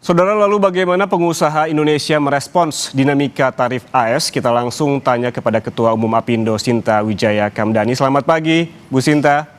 Saudara, lalu bagaimana pengusaha Indonesia merespons dinamika tarif AS? Kita langsung tanya kepada Ketua Umum Apindo, Sinta Wijaya Kamdani. Selamat pagi, Bu Sinta.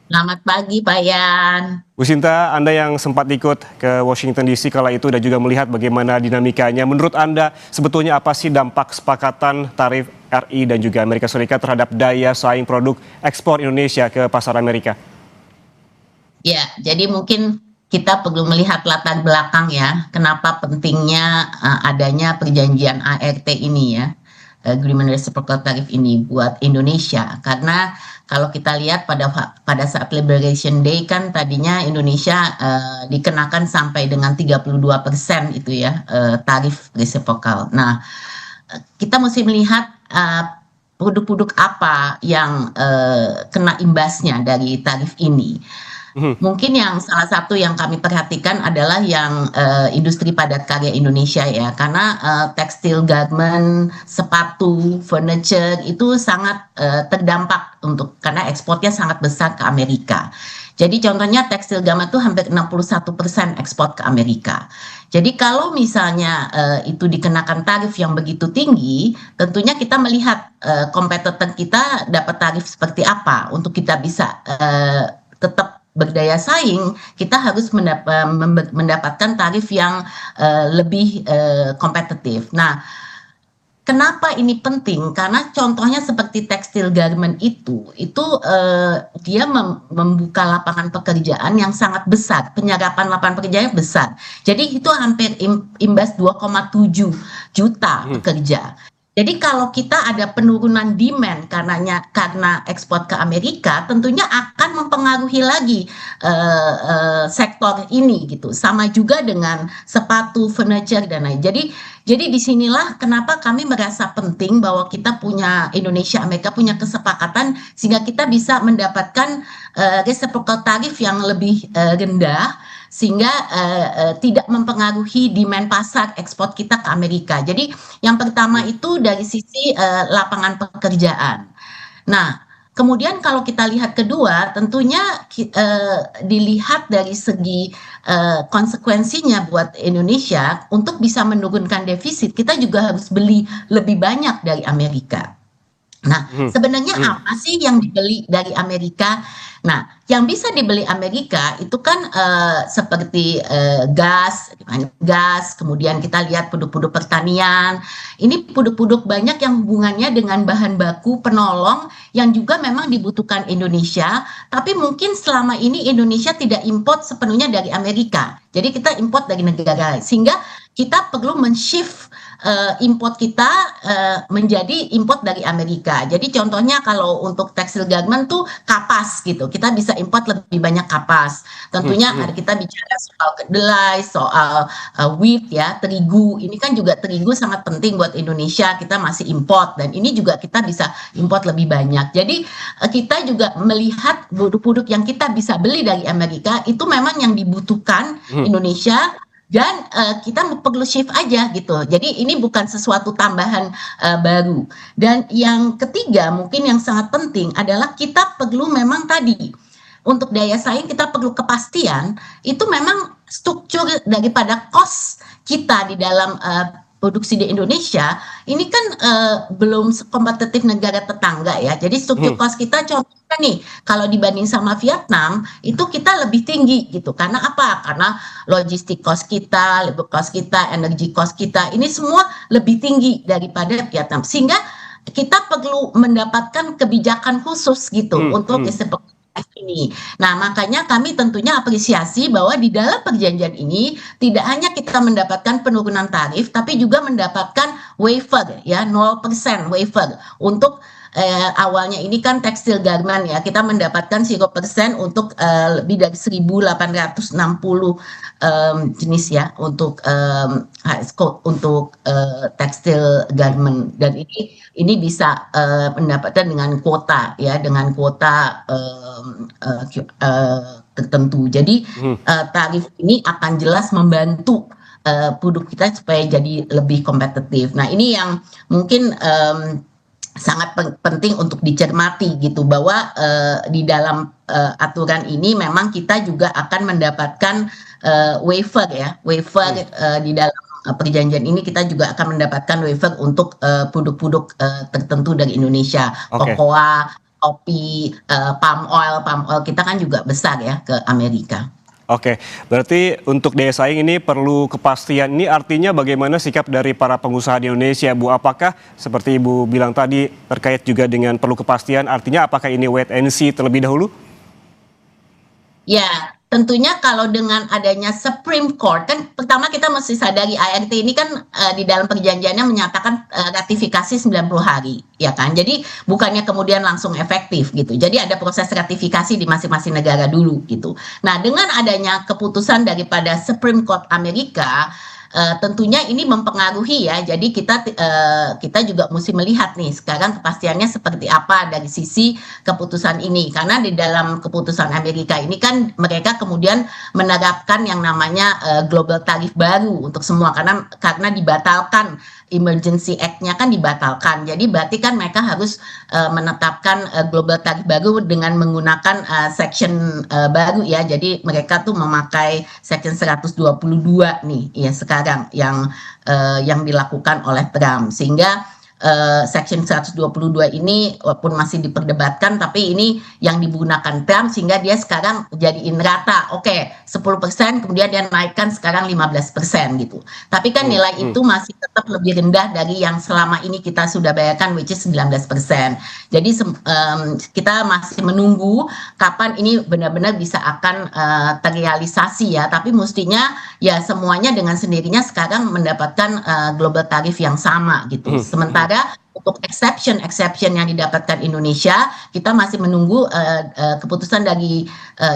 Selamat pagi, Pak Yan. Bu Sinta, Anda yang sempat ikut ke Washington DC kala itu dan juga melihat bagaimana dinamikanya. Menurut Anda, sebetulnya apa sih dampak kesepakatan tarif RI dan juga Amerika Serikat terhadap daya saing produk ekspor Indonesia ke pasar Amerika? Ya, jadi mungkin kita perlu melihat latar belakang ya, kenapa pentingnya adanya perjanjian ART ini ya, Agreement Reciprocal Tariff ini buat Indonesia. Karena kalau kita lihat pada saat Liberation Day kan tadinya Indonesia dikenakan sampai dengan 32% itu ya, tarif reciprocal. Nah, kita mesti melihat produk-produk apa yang kena imbasnya dari tarif ini. Mungkin yang salah satu yang kami perhatikan adalah yang industri padat karya Indonesia ya, karena tekstil, garment, sepatu, furniture itu sangat terdampak karena ekspornya sangat besar ke Amerika. Jadi contohnya tekstil garment itu hampir 61% ekspor ke Amerika. Jadi kalau misalnya itu dikenakan tarif yang begitu tinggi, tentunya kita melihat kompetitor kita dapat tarif seperti apa untuk kita bisa tetap berdaya saing. Kita harus mendapatkan tarif yang lebih kompetitif. Nah, kenapa ini penting? Karena contohnya seperti tekstil garment itu dia membuka lapangan pekerjaan yang sangat besar, penyerapan lapangan pekerjaan besar. Jadi itu hampir imbas 2,7 juta pekerja. Jadi kalau kita ada penurunan demand karena ekspor ke Amerika, tentunya akan mempengaruhi lagi sektor ini gitu. Sama juga dengan sepatu, furniture dan lain. Jadi disinilah kenapa kami merasa penting bahwa kita punya Indonesia Amerika punya kesepakatan sehingga kita bisa mendapatkan reciprocal tarif yang lebih rendah, sehingga tidak mempengaruhi demand pasar ekspor kita ke Amerika. Jadi yang pertama itu dari sisi lapangan pekerjaan. Nah, kemudian kalau kita lihat kedua, tentunya dilihat dari segi konsekuensinya buat Indonesia untuk bisa menurunkan defisit, kita juga harus beli lebih banyak dari Amerika. Nah, sebenarnya apa sih yang dibeli dari Amerika? Nah, yang bisa dibeli Amerika itu kan seperti gas, kemudian kita lihat produk-produk pertanian. Ini produk-produk banyak yang hubungannya dengan bahan baku penolong yang juga memang dibutuhkan Indonesia, tapi mungkin selama ini Indonesia tidak import sepenuhnya dari Amerika. Jadi kita import dari negara lain, sehingga kita perlu men-shift import kita menjadi import dari Amerika. Jadi contohnya kalau untuk tekstil garment tuh kapas gitu, kita bisa import lebih banyak kapas. Tentunya kita bicara soal kedelai, soal wheat ya, terigu. Ini kan juga terigu sangat penting buat Indonesia, kita masih import dan ini juga kita bisa import lebih banyak. Jadi kita juga melihat produk-produk yang kita bisa beli dari Amerika itu memang yang dibutuhkan Indonesia. Dan kita perlu shift aja gitu. Jadi ini bukan sesuatu tambahan baru. Dan yang ketiga mungkin yang sangat penting adalah kita perlu memang tadi untuk daya saing kita perlu kepastian itu memang struktur daripada cost kita di dalam produksi di Indonesia ini kan belum kompetitif negara tetangga ya. Jadi struktur cost kita contohnya nih kalau dibanding sama Vietnam itu kita lebih tinggi gitu. Karena apa? Karena logistik cost kita, labor cost kita, energy cost kita ini semua lebih tinggi daripada Vietnam. Sehingga kita perlu mendapatkan kebijakan khusus gitu untuk ini. Nah, makanya kami tentunya apresiasi bahwa di dalam perjanjian ini tidak hanya kita mendapatkan penurunan tarif, tapi juga mendapatkan waiver ya, 0% waiver untuk awalnya ini kan tekstil garment ya, kita mendapatkan 0% untuk lebih dari 1.860 jenis ya untuk tekstil garment dan ini bisa mendapatkan dengan kuota ya, dengan kuota tertentu. Jadi tarif ini akan jelas membantu produk kita supaya jadi lebih kompetitif. Nah, ini yang mungkin sangat penting untuk dicermati gitu bahwa di dalam aturan ini memang kita juga akan mendapatkan waiver ya, waiver di dalam perjanjian ini kita juga akan mendapatkan waiver untuk produk-produk tertentu dari Indonesia, Oke. kokoa, kopi, palm oil kita kan juga besar ya ke Amerika. Oke, berarti untuk daya saing ini perlu kepastian. Ini artinya bagaimana sikap dari para pengusaha di Indonesia, Bu? Apakah seperti Ibu bilang tadi terkait juga dengan perlu kepastian, artinya apakah ini wait and see terlebih dahulu? Ya, tentunya kalau dengan adanya Supreme Court, kan pertama kita mesti sadari ART ini kan di dalam perjanjiannya menyatakan ratifikasi 90 hari, ya kan? Jadi bukannya kemudian langsung efektif gitu. Jadi ada proses ratifikasi di masing-masing negara dulu gitu. Nah, dengan adanya keputusan daripada Supreme Court Amerika, tentunya ini mempengaruhi ya. Jadi kita juga mesti melihat nih sekarang kepastiannya seperti apa dari sisi keputusan ini. Karena di dalam keputusan Amerika ini kan mereka kemudian menerapkan yang namanya global tarif baru untuk semua karena dibatalkan Emergency Act-nya kan dibatalkan. Jadi berarti kan mereka harus menetapkan global tarif baru dengan menggunakan section baru ya. Jadi mereka tuh memakai section 122 nih ya sekarang yang dilakukan oleh Trump. Sehingga Section 122 ini walaupun masih diperdebatkan tapi ini yang digunakan Trump sehingga dia sekarang jadiin rata. Oke, 10% kemudian dia naikkan sekarang 15% gitu. Tapi kan nilai itu masih tetap lebih rendah dari yang selama ini kita sudah bayarkan which is 19%. Jadi kita masih menunggu kapan ini benar-benar bisa akan terrealisasi ya, tapi mestinya ya semuanya dengan sendirinya sekarang mendapatkan global tarif yang sama gitu. Sementara untuk exception yang didapatkan Indonesia, kita masih menunggu keputusan dari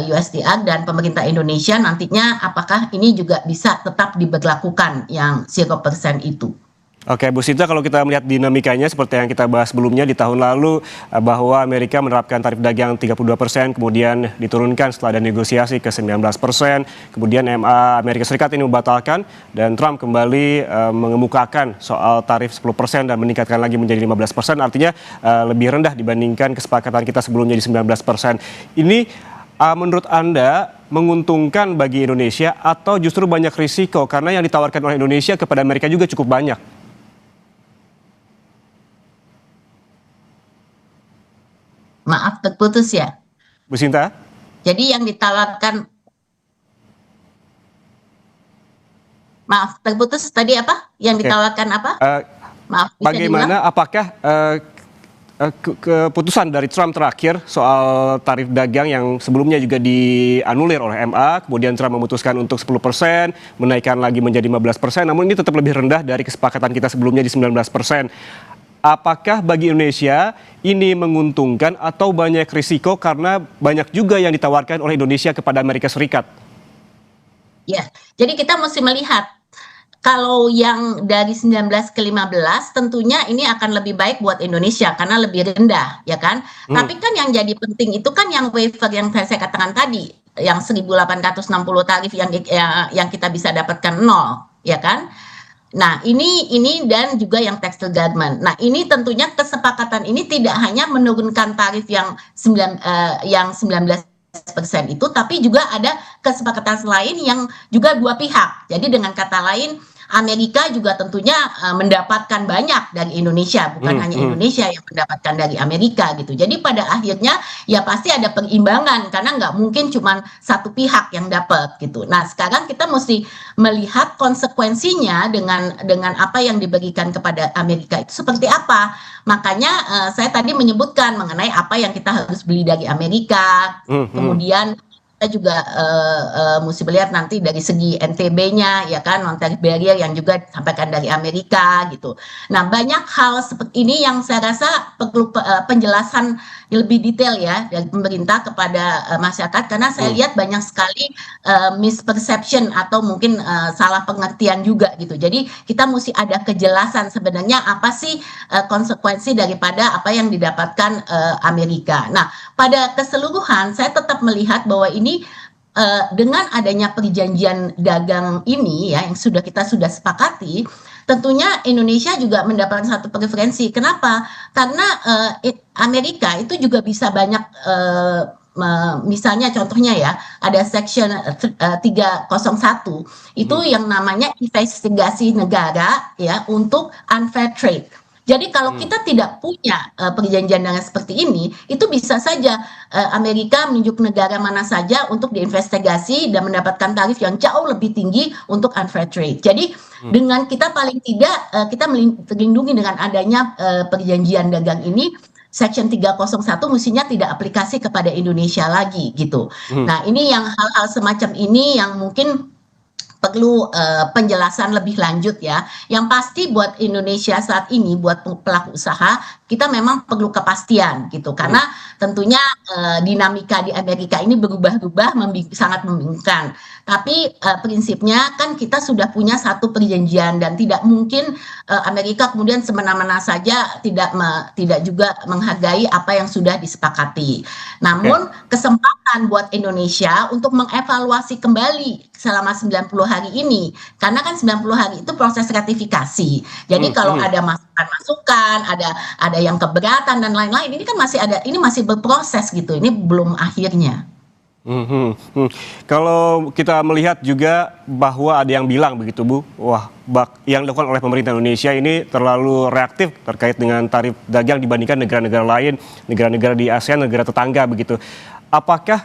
USTR dan pemerintah Indonesia nantinya apakah ini juga bisa tetap diberlakukan yang 0% itu. Oke, Bu Sinta, kalau kita melihat dinamikanya seperti yang kita bahas sebelumnya di tahun lalu bahwa Amerika menerapkan tarif dagang 32%, kemudian diturunkan setelah ada negosiasi ke 19%, kemudian MA Amerika Serikat ini membatalkan dan Trump kembali mengemukakan soal tarif 10% dan meningkatkan lagi menjadi 15%, artinya lebih rendah dibandingkan kesepakatan kita sebelumnya di 19%. Ini menurut Anda menguntungkan bagi Indonesia atau justru banyak risiko karena yang ditawarkan oleh Indonesia kepada Amerika juga cukup banyak? Maaf terputus ya. Bu Sinta? Jadi yang ditawarkan, maaf terputus tadi apa? Yang ditawarkan apa? Maaf, bisa Bagaimana diulang? apakah keputusan dari Trump terakhir soal tarif dagang yang sebelumnya juga dianulir oleh MA, kemudian Trump memutuskan untuk 10%, menaikkan lagi menjadi 15%, namun ini tetap lebih rendah dari kesepakatan kita sebelumnya di 19%. Apakah bagi Indonesia ini menguntungkan atau banyak risiko karena banyak juga yang ditawarkan oleh Indonesia kepada Amerika Serikat? Ya, jadi kita mesti melihat kalau yang dari 19 ke 15 tentunya ini akan lebih baik buat Indonesia karena lebih rendah, ya kan? Tapi kan yang jadi penting itu kan yang waiver yang saya katakan tadi, yang 1.860 tarif yang kita bisa dapatkan nol, ya kan? Nah, ini dan juga yang textile garment. Nah, ini tentunya kesepakatan ini tidak hanya menurunkan tarif yang 19% itu, tapi juga ada kesepakatan lain yang juga dua pihak. Jadi dengan kata lain, Amerika juga tentunya mendapatkan banyak dari Indonesia, bukan hanya Indonesia yang mendapatkan dari Amerika gitu. Jadi pada akhirnya ya pasti ada perimbangan karena nggak mungkin cuma satu pihak yang dapat gitu. Nah sekarang kita mesti melihat konsekuensinya dengan apa yang diberikan kepada Amerika itu seperti apa. Makanya saya tadi menyebutkan mengenai apa yang kita harus beli dari Amerika, kemudian kita juga mesti melihat nanti dari segi NTB-nya ya kan, non tariff barrier yang juga disampaikan dari Amerika gitu. Nah banyak hal seperti ini yang saya rasa perlu penjelasan lebih detail ya dari pemerintah kepada masyarakat karena saya lihat banyak sekali misperception atau mungkin salah pengertian juga gitu. Jadi kita mesti ada kejelasan sebenarnya apa sih konsekuensi daripada apa yang didapatkan Amerika. Nah pada keseluruhan saya tetap melihat bahwa ini dengan adanya perjanjian dagang ini ya yang kita sudah sepakati, tentunya Indonesia juga mendapatkan satu preferensi. Kenapa? Karena Amerika itu juga bisa banyak misalnya contohnya ya, ada section 301 itu yang namanya investigasi negara ya untuk unfair trade. Jadi kalau kita tidak punya perjanjian dagang seperti ini, itu bisa saja Amerika menunjuk negara mana saja untuk diinvestigasi dan mendapatkan tarif yang jauh lebih tinggi untuk unfair trade. Jadi dengan kita paling tidak kita terlindungi dengan adanya perjanjian dagang ini. Section 301 mestinya tidak aplikasi kepada Indonesia lagi gitu. Nah, ini yang hal-hal semacam ini yang mungkin perlu penjelasan lebih lanjut ya. Yang pasti buat Indonesia saat ini, buat pelaku usaha, kita memang perlu kepastian gitu. Karena tentunya dinamika di Amerika ini berubah-ubah, sangat membingungkan. Tapi prinsipnya kan kita sudah punya satu perjanjian dan tidak mungkin Amerika kemudian semena-mena saja tidak juga menghargai apa yang sudah disepakati. Namun kesempatan buat Indonesia untuk mengevaluasi kembali selama 90 hari ini, karena kan 90 hari itu proses ratifikasi. Jadi kalau ada masukan-masukan, ada yang keberatan dan lain-lain, ini kan ini masih berproses gitu. Ini belum akhirnya. Kalau kita melihat juga bahwa ada yang bilang begitu Bu, wah yang dilakukan oleh pemerintah Indonesia ini terlalu reaktif terkait dengan tarif dagang dibandingkan negara-negara lain, negara-negara di ASEAN, negara tetangga begitu. Apakah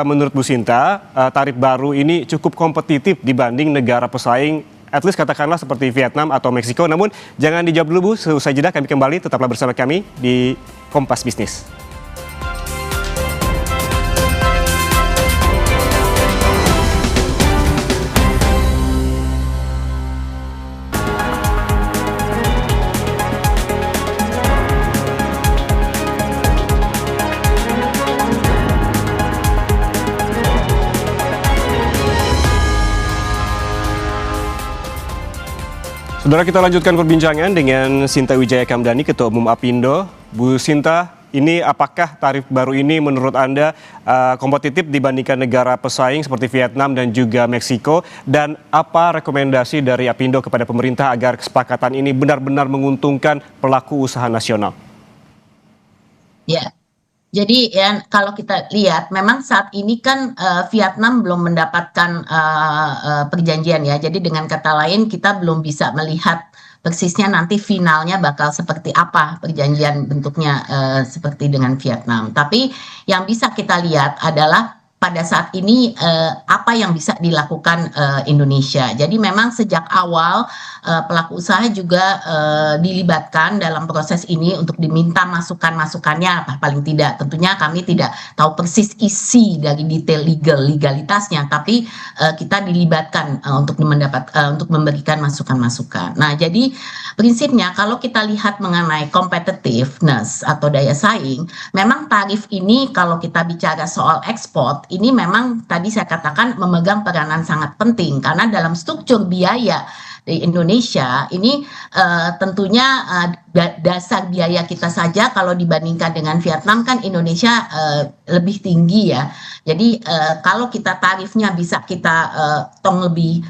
menurut Bu Sinta tarif baru ini cukup kompetitif dibanding negara pesaing, at least katakanlah seperti Vietnam atau Meksiko? Namun jangan dijawab dulu Bu, seusai jeda kami kembali, tetaplah bersama kami di Kompas Bisnis. Saudara, kita lanjutkan perbincangan dengan Sinta Wijaya Kamdani, Ketua Umum Apindo. Bu Sinta, ini apakah tarif baru ini menurut Anda kompetitif dibandingkan negara pesaing seperti Vietnam dan juga Meksiko? Dan apa rekomendasi dari Apindo kepada pemerintah agar kesepakatan ini benar-benar menguntungkan pelaku usaha nasional? Ya. Jadi ya kalau kita lihat memang saat ini kan Vietnam belum mendapatkan perjanjian ya. Jadi dengan kata lain kita belum bisa melihat persisnya nanti finalnya bakal seperti apa perjanjian bentuknya seperti dengan Vietnam. Tapi yang bisa kita lihat adalah pada saat ini apa yang bisa dilakukan Indonesia. Jadi memang sejak awal pelaku usaha juga dilibatkan dalam proses ini untuk diminta masukan-masukannya, paling tidak. Tentunya kami tidak tahu persis isi dari detail legalitasnya, tapi kita dilibatkan untuk memberikan masukan-masukan. Nah, jadi prinsipnya kalau kita lihat mengenai competitiveness atau daya saing, memang tarif ini kalau kita bicara soal ekspor, ini memang tadi saya katakan memegang peranan sangat penting karena dalam struktur biaya di Indonesia ini tentunya dasar biaya kita saja kalau dibandingkan dengan Vietnam kan Indonesia lebih tinggi ya. Jadi kalau kita tarifnya bisa kita tong lebih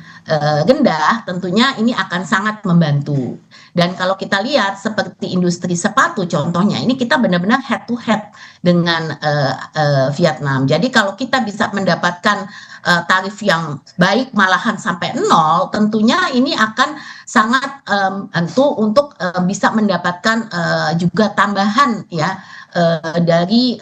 rendah, tentunya ini akan sangat membantu. Dan kalau kita lihat seperti industri sepatu contohnya, ini kita benar-benar head to head dengan Vietnam. Jadi kalau kita bisa mendapatkan tarif yang baik malahan sampai 0, tentunya ini akan sangat tentu untuk bisa mendapatkan juga tambahan ya dari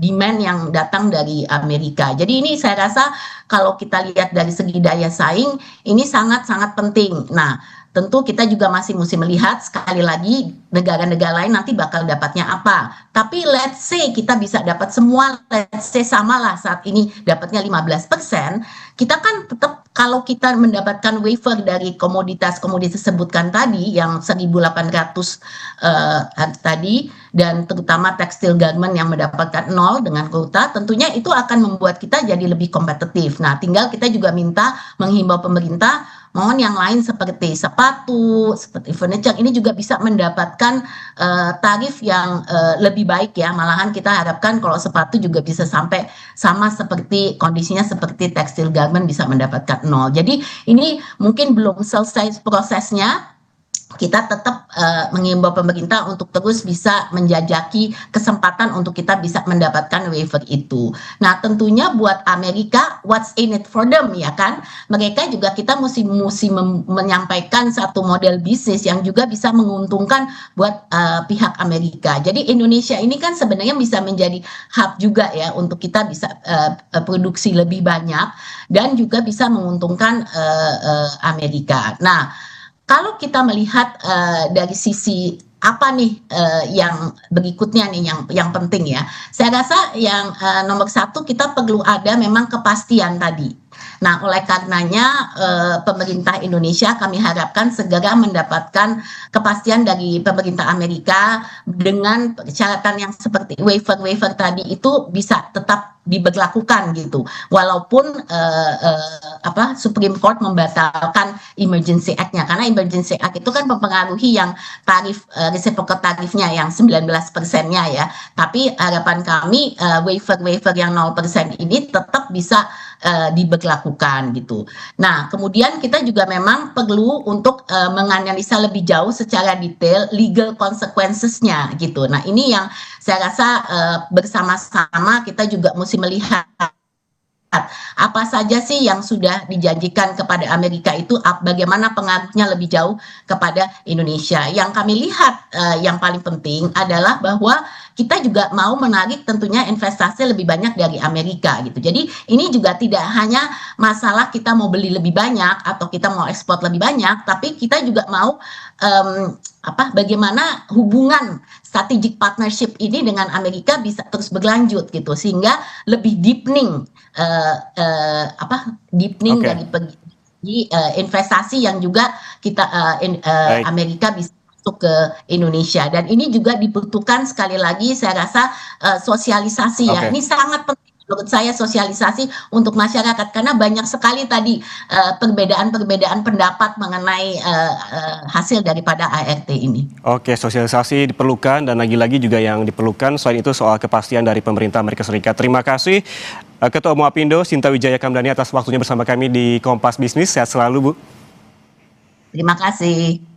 demand yang datang dari Amerika. Jadi ini saya rasa kalau kita lihat dari segi daya saing ini sangat-sangat penting. Nah, tentu kita juga masih mesti melihat sekali lagi negara-negara lain nanti bakal dapatnya apa. Tapi let's say kita bisa dapat semua, let's say samalah saat ini dapatnya 15%, kita kan tetap kalau kita mendapatkan waiver dari komoditas-komoditas disebutkan tadi yang 1.800 tadi dan terutama tekstil garment yang mendapatkan 0 dengan kuota, tentunya itu akan membuat kita jadi lebih kompetitif. Nah, tinggal kita juga minta menghimbau pemerintah mohon yang lain seperti sepatu, seperti furniture ini juga bisa mendapatkan tarif yang lebih baik ya. Malahan kita harapkan kalau sepatu juga bisa sampai sama seperti kondisinya seperti tekstil garment bisa mendapatkan 0. Jadi ini mungkin belum selesai prosesnya. kita tetap mengimbau pemerintah untuk terus bisa menjajaki kesempatan untuk kita bisa mendapatkan waiver itu. Nah, tentunya buat Amerika, what's in it for them, ya kan? Mereka juga kita mesti menyampaikan satu model bisnis yang juga bisa menguntungkan buat pihak Amerika. Jadi Indonesia ini kan sebenarnya bisa menjadi hub juga ya untuk kita bisa produksi lebih banyak dan juga bisa menguntungkan Amerika. Nah, kalau kita melihat dari sisi apa nih yang berikutnya nih yang penting ya, saya rasa yang nomor satu kita perlu ada memang kepastian tadi. Nah, oleh karenanya pemerintah Indonesia kami harapkan segera mendapatkan kepastian dari pemerintah Amerika dengan persyaratan yang seperti waiver tadi itu bisa tetap diberlakukan gitu, walaupun Supreme Court membatalkan Emergency Act-nya, karena Emergency Act itu kan mempengaruhi yang tarif reciprocal tarifnya yang 19%-nya ya, tapi harapan kami waiver yang 0% ini tetap bisa diberlakukan gitu. Nah, kemudian kita juga memang perlu untuk menganalisa lebih jauh secara detail legal consequences-nya gitu. Nah, ini yang saya rasa bersama-sama kita juga mesti melihat apa saja sih yang sudah dijanjikan kepada Amerika itu, bagaimana pengaruhnya lebih jauh kepada Indonesia. Yang kami lihat yang paling penting adalah bahwa kita juga mau menarik tentunya investasi lebih banyak dari Amerika gitu. Jadi ini juga tidak hanya masalah kita mau beli lebih banyak atau kita mau ekspor lebih banyak, tapi kita juga mau bagaimana hubungan strategic partnership ini dengan Amerika bisa terus berlanjut gitu, sehingga lebih deepening dari investasi yang juga kita Amerika bisa masuk ke Indonesia, dan ini juga dibutuhkan sekali lagi saya rasa sosialisasi ya. Ini sangat penting menurut saya, sosialisasi untuk masyarakat, karena banyak sekali tadi perbedaan pendapat mengenai hasil daripada ART ini. Oke, sosialisasi diperlukan, dan lagi-lagi juga yang diperlukan selain itu soal kepastian dari pemerintah Amerika Serikat. Terima kasih Ketua Umum Apindo Sinta Wijaya Kamdani atas waktunya bersama kami di Kompas Bisnis. Sehat selalu, Bu. Terima kasih.